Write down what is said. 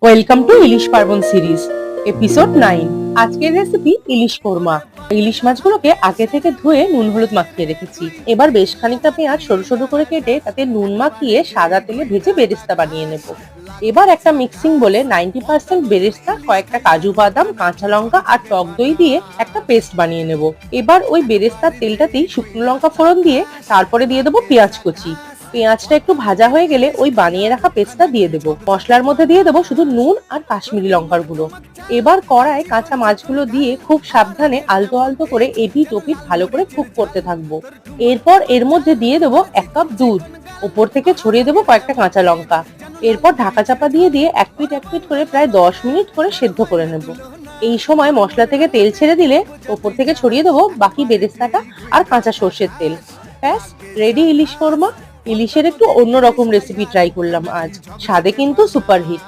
Welcome to ইলিশ পার্বণ series episode 9। আজকের recipe ইলিশ কোরমা। ইলিশ মাছগুলোকে আগে থেকে ধুয়ে নুন হলুদ মাখিয়ে রেখেছি। এবার বেশ খানিকটা পেঁয়াজ সরু সরু করে কেটে তাতে নুন মাখিয়ে সাদা তেলে ভেজে বেরেস্তা বানিয়ে নেব। এবার একটা মিক্সিং বলে 90% বেরেস্তা, কয়েকটা কাজু বাদাম, কাঁচা লঙ্কা আর টক দই দিয়ে একটা পেস্ট বানিয়ে নেব। এবার ওই বেরেস্তার তেলটাতেই শুকনো লঙ্কা ফোড়ন দিয়ে তারপরে দিয়ে দেবো পেঁয়াজ কুচি। পেঁয়াজটা একটু ভাজা হয়ে গেলে ওই বানিয়ে রাখা পেস্টটা দিয়ে দেবো। মশলার মধ্যে দিয়ে দেবো শুধু নুন আর কাশ্মীরি লঙ্কার গুঁড়ো। এবার কড়ায় কাঁচা মাছগুলো দিয়ে খুব সাবধানে আলতো আলতো করে এপিঠ ওপিঠ ভালো করে কুক করতে থাকবো। এরপর এর মধ্যে দিয়ে দেবো 1 কাপ দুধ, ওপর থেকে ছড়িয়ে দেবো কয়েকটা কাঁচা লঙ্কা। এরপর ঢাকা চাপা দিয়ে এক পিঠ করে প্রায় 10 মিনিট করে সেদ্ধ করে নেব। এই সময় মশলা থেকে তেল ছেড়ে দিলে ওপর থেকে ছড়িয়ে দেবো বাকি বেরেস্তাটা আর কাঁচা সর্ষের তেল। ব্যাস, রেডি ইলিশ কোরমা। ইলিশের একটু অন্যরকম রেসিপি ট্রাই করলাম আজ, স্বাদে কিন্তু সুপারহিট।